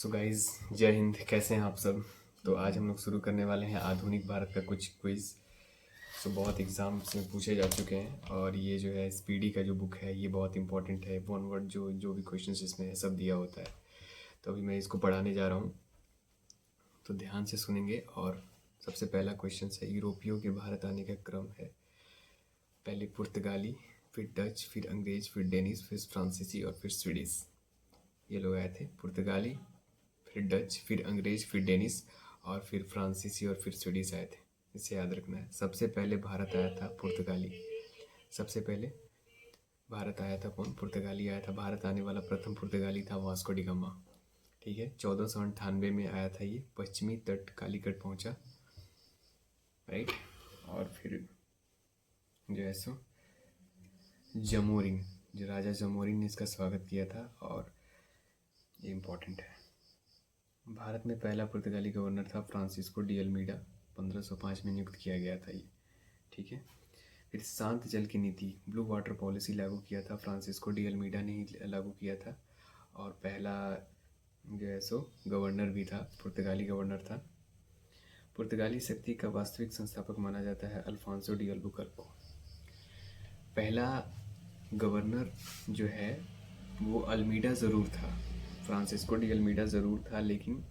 So guys, जय हिंद। कैसे हैं आप सब? तो आज हम लोग शुरू करने वाले हैं आधुनिक भारत का कुछ क्विज। सो बहुत एग्जाम्स में पूछे जा चुके हैं और ये जो है स्पीडी का जो बुक है ये बहुत इंपॉर्टेंट है। वन वर्ड जो जो भी क्वेश्चंस इसमें है सब दिया होता है। तो अभी मैं इसको पढ़ाने जा रहा हूँ, तो ध्यान से सुनेंगे। और सबसे पहला क्वेश्चन है, यूरोपियों के भारत आने का क्रम है। पहले पुर्तगाली, फिर डच, फिर अंग्रेज, फिर डेनिश, फिर फ्रांसीसी और फिर स्वीडिश। ये लोग आए थे। पुर्तगाली, फिर डच, फिर अंग्रेज, फिर डेनिश और फिर फ्रांसीसी और फिर स्वीडिश आए थे। इसे याद रखना है। सबसे पहले भारत आया था पुर्तगाली। सबसे पहले भारत आया था कौन? पुर्तगाली आया था। भारत आने वाला प्रथम पुर्तगाली था वास्को डी गामा। ठीक है, 1498 में आया था ये। पश्चिमी तट कालीकट पहुंचा, राइट। और फिर जो है सो जमोरिन, जो राजा जमोरिन ने इसका स्वागत किया था और ये इम्पोर्टेंट है। भारत में पहला पुर्तगाली गवर्नर था फ्रांसिस्को डी अल्मीडा। 1505 में नियुक्त किया गया था ये। ठीक है। फिर शांत जल की नीति, ब्लू वाटर पॉलिसी लागू किया था फ्रांसिस्को डी अल्मीडा ने ही लागू किया था। और पहला जो है सो गवर्नर भी था, पुर्तगाली गवर्नर था। पुर्तगाली शक्ति का वास्तविक संस्थापक माना जाता है अल्फांसो डी अल्बुकर्क को। पहला गवर्नर जो है वो अल्मीडा ज़रूर था, फ्रांसिस्को डी अल्मीडा ज़रूर था, लेकिन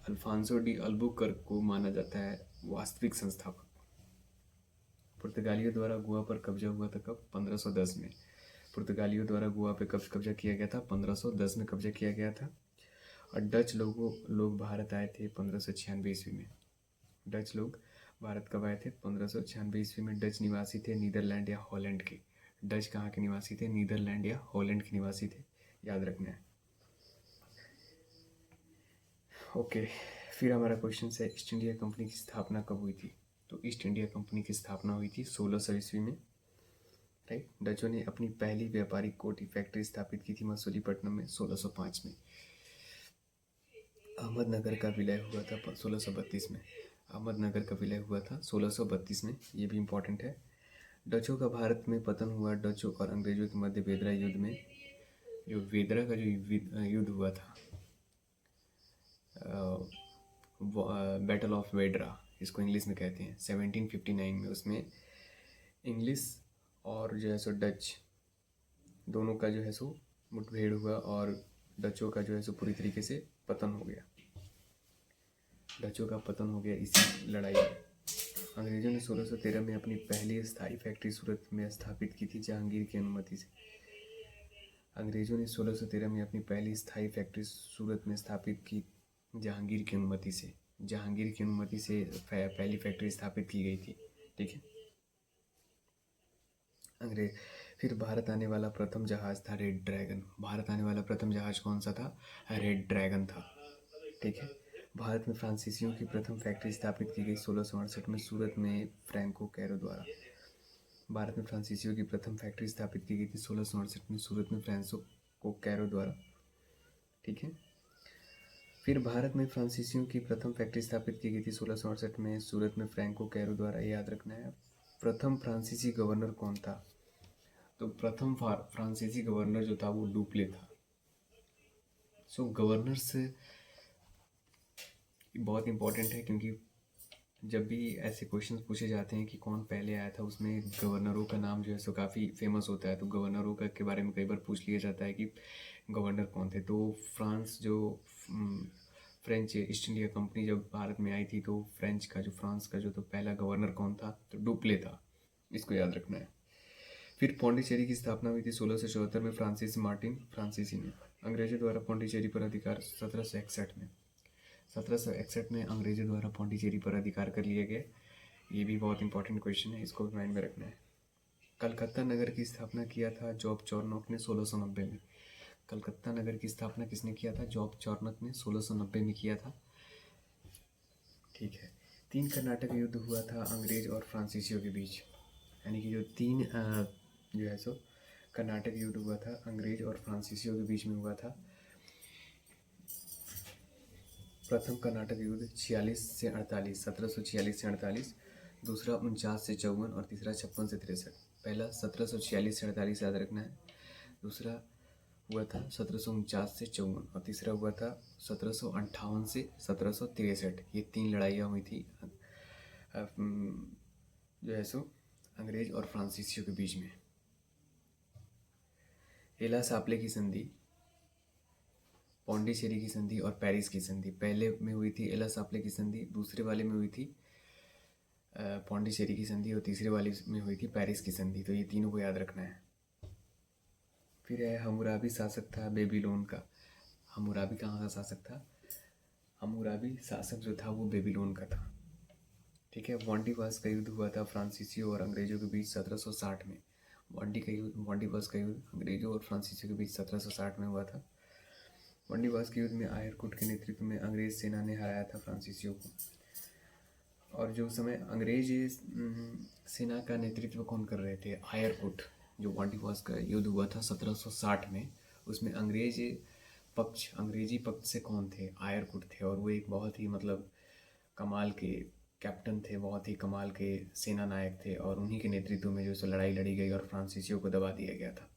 अल्फांसो डी अल्बुकर्क को माना जाता है वास्तविक संस्थापक। पुर्तगालियों द्वारा गोवा पर कब्जा हुआ था कब? 1510 में। पुर्तगालियों द्वारा गोवा पे कब कब्जा किया गया था? 1510 में कब्जा किया गया था। और डच लोग भारत आए थे 1596 ईस्वी में। डच लोग भारत कब आए थे? 1596 ईस्वी में। डच निवासी थे नीदरलैंड या हॉलैंड के। डच कहाँ के निवासी थे? नीदरलैंड या हॉलैंड के निवासी थे, याद रखना है। ओके, फिर हमारा क्वेश्चन है, ईस्ट इंडिया कंपनी की स्थापना कब हुई थी? तो ईस्ट इंडिया कंपनी की स्थापना हुई थी 1600 ईस्वी में, राइट। डचों ने अपनी पहली व्यापारिक कोठी फैक्ट्री स्थापित की थी मसूलीपट्टनम में 1605 में। अहमदनगर का विलय हुआ था 1632 में। अहमदनगर का विलय हुआ था 1632 में, ये भी इम्पोर्टेंट है। डचों का भारत में पतन हुआ डचों और अंग्रेजों के मध्य वेदरा युद्ध में। जो वेदरा का जो युद्ध हुआ था, बैटल ऑफ वेडरा इसको इंग्लिश में कहते हैं, 1759 में, उसमें इंग्लिश और जो है सो डच दोनों का जो है सो मुठभेड़ हुआ और डचों का जो है सो पूरी तरीके से पतन हो गया। डचों का पतन हो गया इसी लड़ाई में। अंग्रेजों ने 1613 में अपनी पहली स्थायी फैक्ट्री सूरत में स्थापित की थी जहांगीर की अनुमति से। अंग्रेजों ने 1613 में अपनी पहली स्थायी फैक्ट्री सूरत में स्थापित की जहांगीर की अनुमति से। जहांगीर की अनुमति से पहली फैक्ट्री स्थापित की गई थी, ठीक है। अंग्रेज फिर भारत आने वाला प्रथम जहाज था रेड ड्रैगन। भारत आने वाला प्रथम जहाज कौन सा था? रेड ड्रैगन था, ठीक है। भारत में फ्रांसीसियों की प्रथम फैक्ट्री स्थापित की गई 1668 में सूरत में फ्रैंको कैरो द्वारा। भारत में फ्रांसीसियों की प्रथम फैक्ट्री स्थापित की गई थी 1668 में सूरत में फ्रांसिस्को कैरो द्वारा, ठीक है। फिर भारत में फ्रांसीसियों की प्रथम फैक्ट्री स्थापित की गई थी 1668 में सूरत में फ्रैंको कैरो द्वारा, याद रखना है। प्रथम फ्रांसीसी गवर्नर कौन था? तो प्रथम फ्रांसीसी गवर्नर जो था वो डुप्ले था। सो गवर्नर्स बहुत इंपॉर्टेंट है, क्योंकि जब भी ऐसे क्वेश्चंस पूछे जाते हैं कि कौन पहले आया था, उसमें गवर्नरों का नाम जो है सो काफ़ी फेमस होता है। तो गवर्नरों का के बारे में कई बार पूछ लिया जाता है कि गवर्नर कौन थे। तो फ्रांस जो फ्रेंच ईस्ट इंडिया कंपनी जब भारत में आई थी, तो फ्रेंच का जो फ्रांस का जो तो पहला गवर्नर कौन था? तो डुप्ले था, इसको याद रखना है। फिर पौंडीचेरी की स्थापना हुई थी 1674 में फ्रांसिस मार्टिन फ्रांसीसी ने। अंग्रेजों द्वारा पौंडीचेरी पर अधिकार 1761 में। 1761 में अंग्रेजों द्वारा पौंडीचेरी पर अधिकार कर लिया गया। ये भी बहुत इंपॉर्टेंट क्वेश्चन है, इसको माइंड में रखना है। कलकत्ता नगर की स्थापना किया था जॉब चॉर्नोक ने 1690 में। कलकत्ता नगर की स्थापना किसने किया था? जॉब चॉर्नोक ने 1690 में किया था, ठीक है। 3 कर्नाटक युद्ध हुआ था अंग्रेज और फ्रांसीसियों के बीच, यानी कि जो 3 जो है सो कर्नाटक युद्ध हुआ था अंग्रेज और फ्रांसीसियों के बीच में हुआ था। प्रथम कर्नाटक युद्ध 46 से 48, 1746 से 48, दूसरा 49 से 54 और तीसरा 56 से 63। पहला 1746 से 48 याद रखना है, दूसरा हुआ था 1749 से 54, और तीसरा हुआ था 1758 से 1763। ये 3 लड़ाइयाँ हुई थी जो है सो अंग्रेज और फ्रांसीसियों के बीच में। एला सापले की संधि, पौंडीचेरी की संधि और पेरिस की संधि। पहले में हुई थी एला सापले की संधि, दूसरे वाले में हुई थी पौंडीचेरी की संधि, और तीसरे वाले में हुई थी पेरिस की संधि। तो ये तीनों को याद रखना है। फिर है हम्मुराबी शासक था बेबीलोन का। हम्मुराबी कहाँ का शासक था? हम्मुराबी शासक जो था वो बेबीलोन का था। ठीक है। वांडीवास का युद्ध हुआ था फ्रांसीसियों और अंग्रेजों के बीच 1760 में। वांडीवास का युद्ध अंग्रेजों और फ्रांसीसियों के बीच 1760 में हुआ था। वांडीवास के युद्ध में आयरकुट के नेतृत्व में अंग्रेज सेना ने हराया था फ्रांसीसियों को। और जो समय अंग्रेज सेना का नेतृत्व कौन कर रहे थे? आयरकुट। जो वांडीवास का युद्ध हुआ था 1760 में, उसमें अंग्रेजी पक्ष से कौन थे? आयरकुट थे। और वो एक बहुत ही मतलब कमाल के कैप्टन थे, बहुत ही कमाल के सेना नायक थे, और उन्हीं के नेतृत्व में जो सो लड़ाई लड़ी गई और फ्रांसीसियों को दबा दिया गया था।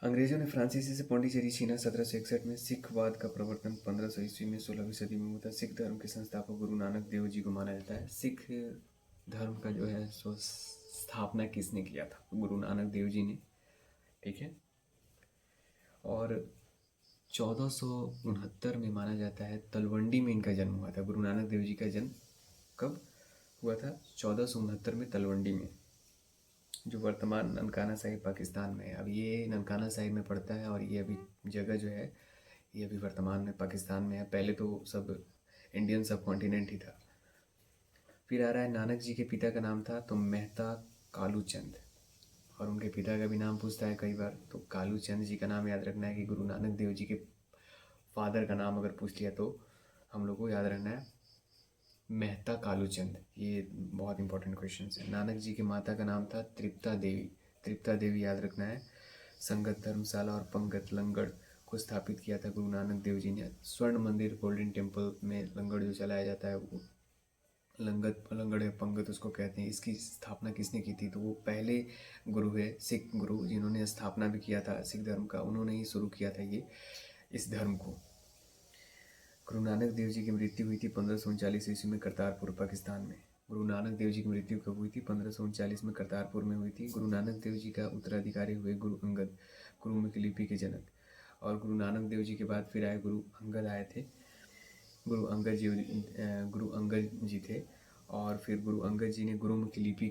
अंग्रेजों ने फ्रांसीसी से पौंडीचेरी छीना 1761 में। सिखवाद का प्रवर्तन 1500 ईस्वी में 16वीं सदी में हुआ था। सिख धर्म के संस्थापक गुरु नानक देव जी को माना जाता है। सिख धर्म का जो है सो स्थापना किसने किया था? गुरु नानक देव जी ने। ठीक है। और 1469 में माना जाता है तलवंडी में इनका जन्म हुआ था। गुरु नानक देव जी का जन्म कब हुआ था? 1469 में तलवंडी में, जो वर्तमान ननकाना साहिब पाकिस्तान में है। अब ये ननकाना साहिब में पड़ता है, और ये अभी जगह जो है ये अभी वर्तमान में पाकिस्तान में है। पहले तो सब इंडियन सब कॉन्टिनेंट ही था। फिर आ रहा है नानक जी के पिता का नाम था तो मेहता कालू चंद, और उनके पिता का भी नाम पूछता है कई बार, तो कालू चंद जी का नाम याद रखना है कि गुरु नानक देव जी के फादर का नाम अगर पूछ लिया तो हम लोग को याद रखना है मेहता कालूचंद। ये बहुत इंपॉर्टेंट क्वेश्चन है। नानक जी की माता का नाम था तृप्ता देवी। तृप्ता देवी याद रखना है। संगत धर्मशाला और पंगत लंगड़ को स्थापित किया था गुरु नानक देव जी ने। स्वर्ण मंदिर गोल्डन टेम्पल में लंगड़ जो चलाया जाता है वो लंगड़ या पंगत उसको कहते हैं। इसकी स्थापना किसने की थी? तो वो पहले गुरु है, सिख गुरु, जिन्होंने स्थापना भी किया था सिख धर्म का, उन्होंने ही शुरू किया था ये इस धर्म को। गुरु नानक देव जी की मृत्यु हुई थी 1539 ईस्वी में करतारपुर पाकिस्तान में। गुरु नानक देव जी की मृत्यु कब हुई थी? 1539 में करतारपुर में हुई थी। गुरु नानक देव जी का उत्तराधिकारी हुए गुरु अंगद, गुरुमुखी लिपि के जनक। और गुरु नानक देव जी के बाद फिर आए गुरु अंगद आए थे। गुरु अंगद जी थे, और फिर गुरु अंगद जी ने गुरुमुखी लिपि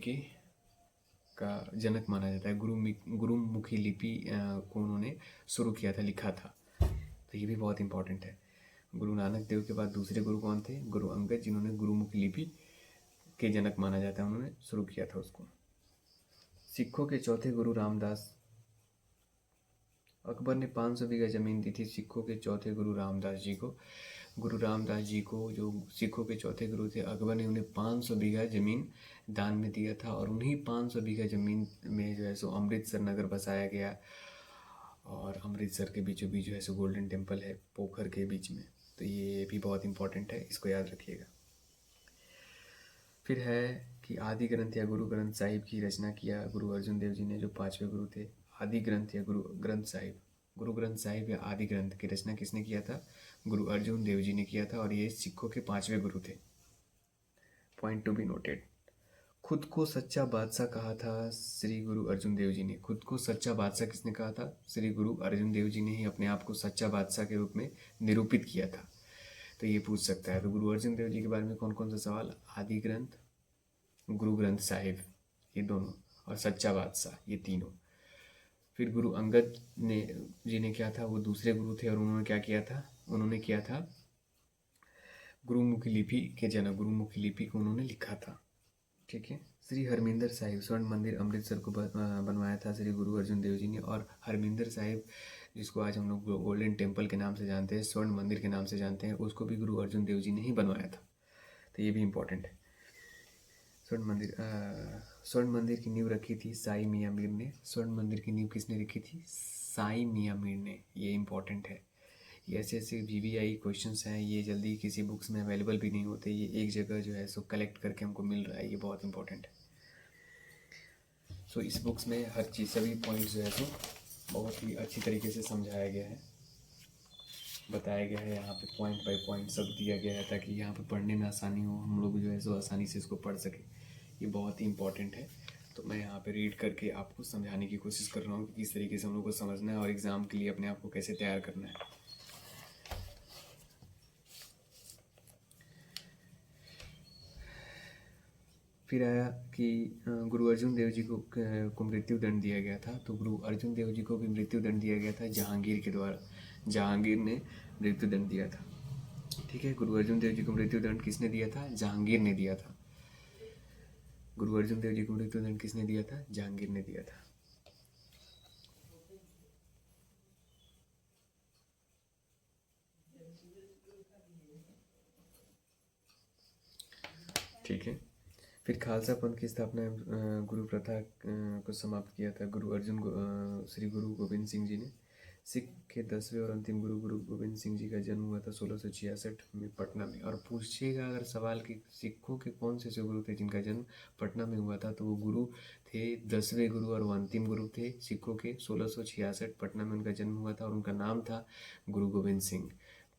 का जनक माना जाता है। गुरुमुखी लिपि को उन्होंने शुरू किया था, लिखा था। तो ये भी बहुत इंपॉर्टेंट है। गुरु नानक देव के बाद दूसरे गुरु कौन थे? गुरु अंगद, जिन्होंने गुरुमुखी लिपि के जनक माना जाता है, उन्होंने शुरू किया था उसको। सिखों के चौथे गुरु रामदास। अकबर ने 500 बीघा जमीन दी थी सिखों के चौथे गुरु रामदास जी को। गुरु रामदास जी को, जो सिखों के चौथे गुरु थे, अकबर ने उन्हें 500 बीघा जमीन दान में दिया था, और उन्हीं 500 बीघा जमीन में जो है सो अमृतसर नगर बसाया गया। और अमृतसर के बीचों बीच जो है सो गोल्डन टेम्पल है पोखर के बीच में। तो ये भी बहुत इंपॉर्टेंट है, इसको याद रखिएगा। फिर है कि आदि ग्रंथ या गुरु ग्रंथ साहिब की रचना किया गुरु अर्जुन देव जी ने, जो 5वें गुरु थे। आदि ग्रंथ या गुरु ग्रंथ साहिब या आदि ग्रंथ की रचना किसने किया था? गुरु अर्जुन देव जी ने किया था, और ये सिखों के 5वें गुरु थे। Point to be noted. खुद को सच्चा बादशाह कहा था श्री गुरु अर्जुन देव जी ने। खुद को सच्चा बादशाह किसने कहा था? श्री गुरु अर्जुन देव जी ने ही अपने आप को सच्चा बादशाह के रूप में निरूपित किया था। तो ये पूछ सकता है। तो गुरु अर्जुन देव जी के बारे में कौन कौन सा सवाल? आदि ग्रंथ, गुरु ग्रंथ साहिब, ये दोनों, और सच्चा बादशाह, ये तीनों। फिर गुरु अंगद जी ने क्या था? वो दूसरे गुरु थे, और उन्होंने क्या किया था? उन्होंने किया था गुरुमुखी लिपि के जनक। गुरुमुखी लिपि को उन्होंने लिखा था। ठीक है। श्री हरमिंदर साहिब, स्वर्ण मंदिर अमृतसर को बनवाया था श्री गुरु अर्जुन देव जी ने। और हरमिंदर साहिब, जिसको आज हम लोग गोल्डन टेम्पल के नाम से जानते हैं, स्वर्ण मंदिर के नाम से जानते हैं, उसको भी गुरु अर्जुन देव जी ने ही बनवाया था। तो ये भी इम्पोर्टेंट है। स्वर्ण मंदिर की नींव रखी थी साई मियाँ मीर ने। स्वर्ण मंदिर की नींव किसने रखी थी? साई मियाँ मीर ने। ये इम्पोर्टेंट है। ये ऐसे ऐसे VVI क्वेश्चंस हैं, ये जल्दी किसी बुक्स में अवेलेबल भी नहीं होते। ये एक जगह जो है सो कलेक्ट करके हमको मिल रहा है, ये बहुत इंपॉर्टेंट है। सो इस बुक्स में हर चीज़, सभी पॉइंट्स जो है सो बहुत ही अच्छी तरीके से समझाया गया है, बताया गया है। यहाँ पे पॉइंट बाय पॉइंट सब दिया गया है ताकि यहाँ पे पढ़ने में आसानी हो, हम लोग जो है सो आसानी से इसको पढ़ सकें। ये बहुत ही इम्पोर्टेंट है। तो मैं यहाँ पे रीड करके आपको समझाने की कोशिश कर रहा हूँ कि किस तरीके से हम लोग को समझना है और एग्ज़ाम के लिए अपने आप को कैसे तैयार करना है। फिर आया कि गुरु अर्जुन देव जी को मृत्यु दंड दिया गया था। तो गुरु अर्जुन देव जी को भी मृत्यु दंड दिया गया था जहांगीर के द्वारा। जहांगीर ने मृत्यु दंड दिया था। ठीक है, गुरु अर्जुन देव जी को मृत्यु दंड किसने दिया था? जहांगीर ने दिया था। गुरु अर्जुन देव जी को मृत्यु दंड किसने दिया था? जहांगीर ने दिया था। ठीक है, फिर खालसा पंथ की स्थापना गुरु प्रथा को समाप्त किया था श्री गुरु गोविंद सिंह जी ने। सिख के 10वें और अंतिम गुरु गुरु गोविंद सिंह जी का जन्म हुआ था 1666 में पटना में। और पूछिएगा अगर सवाल कि सिखों के कौन से गुरु थे जिनका जन्म पटना में हुआ था, तो वो गुरु थे 10वें गुरु और वो अंतिम गुरु थे सिखों के। 1666 पटना में उनका जन्म हुआ था और उनका नाम था गुरु गोविंद सिंह।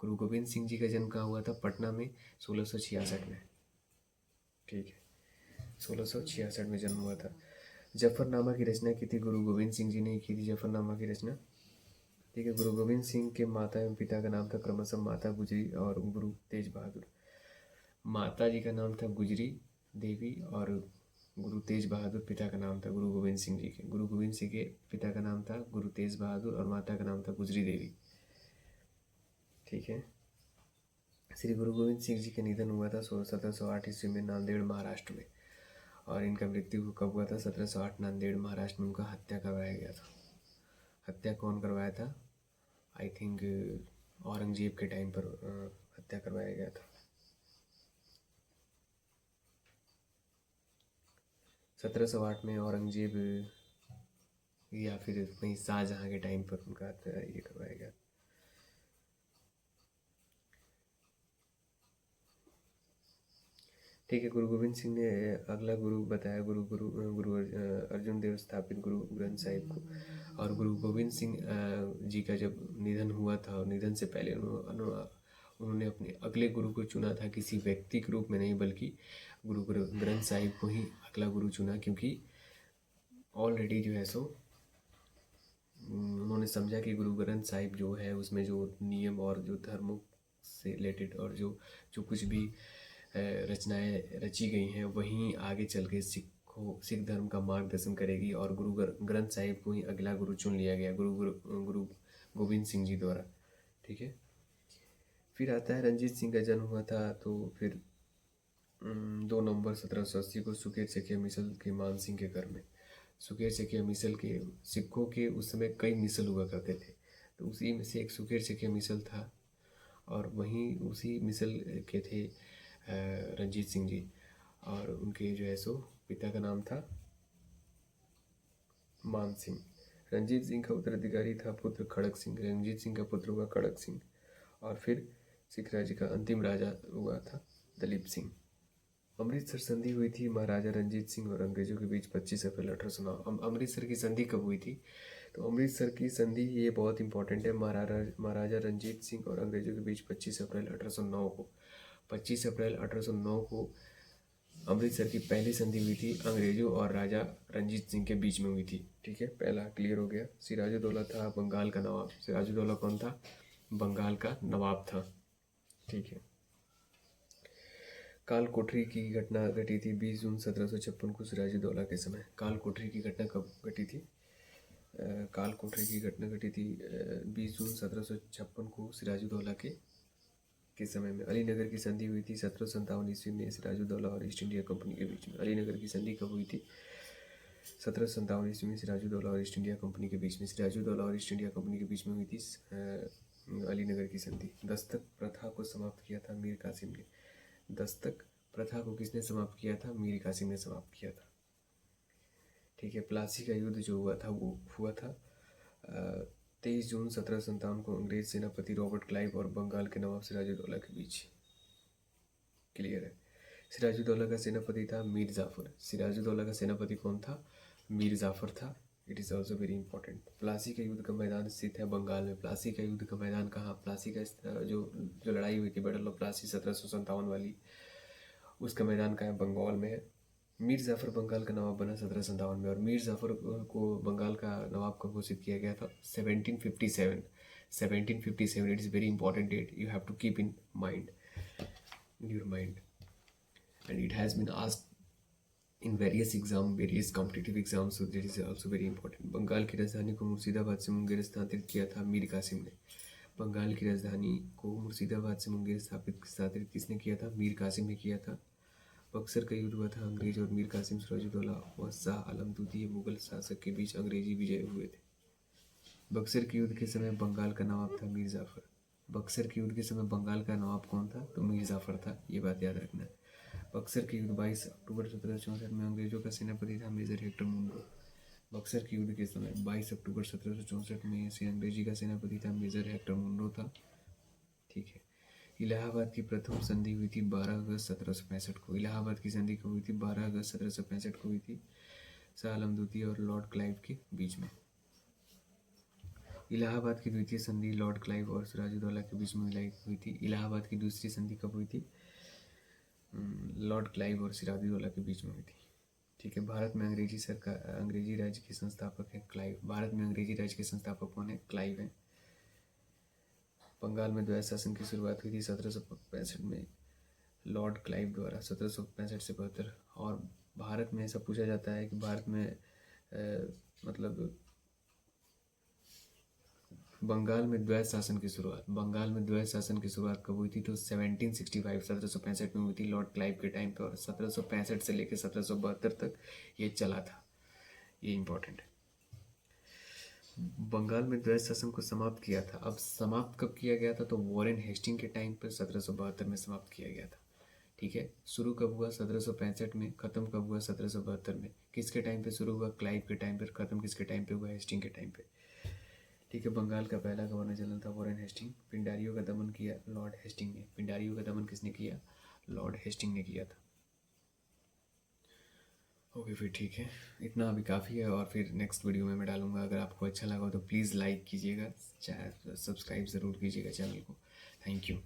गुरु गोविंद सिंह जी का जन्म कहाँ हुआ था? पटना में 1666 में। ठीक है, 1666 में जन्म हुआ था। जफरनामा की रचना की थी गुरु गोविंद सिंह जी ने की थी जफरनामा की रचना। ठीक है, गुरु गोविंद सिंह के माता एवं पिता का नाम था क्रमशः माता गुजरी और गुरु तेज बहादुर। माता जी का नाम था गुजरी देवी और गुरु तेज बहादुर पिता का नाम था गुरु गोविंद सिंह जी के। गुरु गोविंद सिंह के पिता का नाम था गुरु तेज बहादुर और माता का नाम था गुजरी देवी। ठीक है, श्री गुरु गोविंद सिंह जी का निधन हुआ था 1708 ईस्वी में नांदेड़ महाराष्ट्र में। और इनका मृत्यु कब हुआ था? 1708 नांदेड़ महाराष्ट्र में उनका हत्या करवाया गया था। हत्या कौन करवाया था? आई थिंक औरंगजेब के टाइम पर हत्या करवाया गया था। 1708 में औरंगजेब या फिर वहीं शाहजहाँ के टाइम पर उनका ये करवाया गया। ठीक है, गुरु गोविंद सिंह ने अगला गुरु बताया गुरु अर्जुन देव स्थापित गुरु ग्रंथ साहिब को। और गुरु गोविंद सिंह जी का जब निधन हुआ था और निधन से पहले उन्होंने अपने अगले गुरु को चुना था, किसी व्यक्ति के रूप में नहीं बल्कि गुरु ग्रंथ साहिब को ही अगला गुरु चुना, क्योंकि ऑलरेडी जो है सो उन्होंने समझा कि गुरु ग्रंथ साहिब जो है उसमें जो नियम और जो धर्मों से रिलेटेड और जो जो कुछ भी रचनाएं रची गई हैं वहीं आगे चल के सिख धर्म का मार्गदर्शन करेगी। और गुरु ग्रंथ साहिब को ही अगला गुरु चुन लिया गया गुरु गोविंद सिंह जी द्वारा। ठीक है, फिर आता है रंजीत सिंह का जन्म हुआ था तो फिर 2 नवंबर 1780 को सुकेत चकिया मिसल के मान सिंह के घर में। सुकेत चकिया मिसल के सिखों के उस समय कई मिसल हुआ करते थे, तो उसी में से एक सुकेत चकिया मिसल था और वहीं उसी मिसल के थे रंजीत सिंह जी। और उनके जो है सो पिता का नाम था मान सिंह। रंजीत सिंह का उत्तराधिकारी था पुत्र खड़क सिंह। रंजीत सिंह का पुत्र हुआ खड़क सिंह। और फिर सिख राज्य का अंतिम राजा हुआ था दलीप सिंह। अमृतसर संधि हुई थी महाराजा रंजीत सिंह और अंग्रेजों के बीच 25 अप्रैल 1809। अमृतसर की संधि कब हुई थी? तो अमृतसर की संधि ये बहुत इंपॉर्टेंट है। महाराजा रंजीत सिंह और अंग्रेजों के बीच 25 अप्रैल 1809 को 25 अप्रैल 1809 को अमृतसर की पहली संधि हुई थी अंग्रेजों और राजा रंजीत सिंह के बीच में हुई थी। ठीक है, पहला क्लियर हो गया। सिराजुद्दौला था बंगाल का नवाब। सिराजुद्दौला कौन था? बंगाल का नवाब था। ठीक है, काल कोठरी की घटना घटी थी 20 जून 1756 को सिराजुद्दौला के समय। काल कोठरी की घटना कब घटी थी? काल कोठरी की घटना घटी थी 20 जून 1756 को सिराजुद्दौला के समय में। अलीनगर की संधि हुई थी 1757 ईस्वी में सिराजुद्दौला और ईस्ट इंडिया कंपनी के बीच में। अलीनगर की संधि कब हुई थी? 1757 ईस्वी में सिराजुद्दौला और ईस्ट इंडिया कंपनी के बीच में। सिराजुद्दौला और ईस्ट इंडिया कंपनी के बीच में हुई थी अलीनगर की संधि। दस्तक प्रथा को समाप्त किया था मीर कासिम ने। दस्तक प्रथा को किसने समाप्त किया था? मीर कासिम ने समाप्त किया था। ठीक है, प्लासी का युद्ध जो हुआ था वो हुआ था 23 जून 1757 को अंग्रेज सेनापति रॉबर्ट क्लाइव और बंगाल के नवाब सिराजुद्दौला के बीच। क्लियर है। सिराजुद्दौला का सेनापति था मीर जाफर। सिराजुद्दौला का सेनापति कौन था? मीर जाफर था। It is also very important. Plassey का युद्ध का मैदान स्थित है बंगाल में। प्लासी का युद्ध का मैदान कहाँ? प्लासी का जो जो लड़ाई हुई थी बैटल ऑफ प्लासी 1757 वाली, उसका मैदान कहाँ है? बंगाल में है। मीर जाफ़र बंगाल का नवाब बना 1757 में। और मीर जाफ़र को बंगाल का नवाब कब घोषित किया गया था? 1757। 1757, it is very important date, you have to keep in mind, in your mind, and it has been asked in various competitive exams, so that is also very important. Bengal की राजधानी को मुर्शिदाबाद से मुंगेर स्थानांतरित किया था मीर कासिम ने। बंगाल की राजधानी को मुर्शिदाबाद से मुंगेर स्थानांतरित किसने किया था? मीर कासिम ने किया था। बक्सर का युद्ध हुआ था अंग्रेज और मीर कासिम सिराजुद्दौला व शाह आलम द्वितीय मुगल शासक के बीच अंग्रेजी विजय हुए थे। बक्सर के युद्ध के समय बंगाल का नवाब था मीर जाफर। बक्सर के युद्ध के समय बंगाल का नवाब कौन था? तो मीर जाफर था, ये बात याद रखना। बक्सर के युद्ध 22 अक्टूबर 1764 में अंग्रेजों का सेनापति था मेजर हेक्टर मुनरो। बक्सर के युद्ध के समय 22 अक्टूबर 1764 में से अंग्रेजी का सेनापति था मेजर हेक्टर मुनरो था। ठीक है। इलाहाबाद की प्रथम संधि हुई थी 12 अगस्त 1765 को। इलाहाबाद की संधि कब हुई थी? 12 अगस्त 1765 को हुई थी, शाह आलम द्वितीय और लॉर्ड क्लाइव के बीच में। इलाहाबाद की द्वितीय संधि लॉर्ड क्लाइव और सिराजुद्दौला के बीच में हुई थी। इलाहाबाद की दूसरी संधि कब हुई थी? लॉर्ड क्लाइव और सिराजुद्दौला के बीच में हुई थी। ठीक है। भारत में अंग्रेजी राज्य के संस्थापक हैं क्लाइव। भारत में अंग्रेजी राज्य के संस्थापक कौन है? क्लाइव हैं। बंगाल में द्वैत शासन की शुरुआत हुई थी 1765 में लॉर्ड क्लाइव द्वारा, 1765 से 72। और भारत में ऐसा पूछा जाता है कि भारत में मतलब बंगाल में द्वैत शासन की शुरुआत कब हुई थी? तो 1765 1765 में हुई थी लॉर्ड क्लाइव के टाइम पे, और 1765 से लेकर 1772 तक ये चला था। ये इंपॉर्टेंट है। बंगाल में द्वैत शासन को समाप्त किया था। अब समाप्त कब किया गया था? तो वॉरेन हेस्टिंग के टाइम पर 1772 में समाप्त किया गया था। ठीक है। शुरू कब हुआ? 1765 में। खत्म कब हुआ? 1772 में। किसके टाइम पे शुरू हुआ? क्लाइव के टाइम पर। खत्म किसके टाइम पे हुआ? हेस्टिंग के टाइम पे। ठीक है। बंगाल का पहला गवर्नर जनरल था वॉरेन हेस्टिंग। पिंडारियों का दमन किया लॉर्ड हेस्टिंग ने। पिंडारियों का दमन किसने किया? लॉर्ड हेस्टिंग ने किया था। ओके फिर ठीक है, इतना अभी काफ़ी है, और फिर नेक्स्ट वीडियो में मैं डालूंगा। अगर आपको अच्छा लगा तो प्लीज़ लाइक कीजिएगा, सब्सक्राइब ज़रूर कीजिएगा चैनल को। Thank you.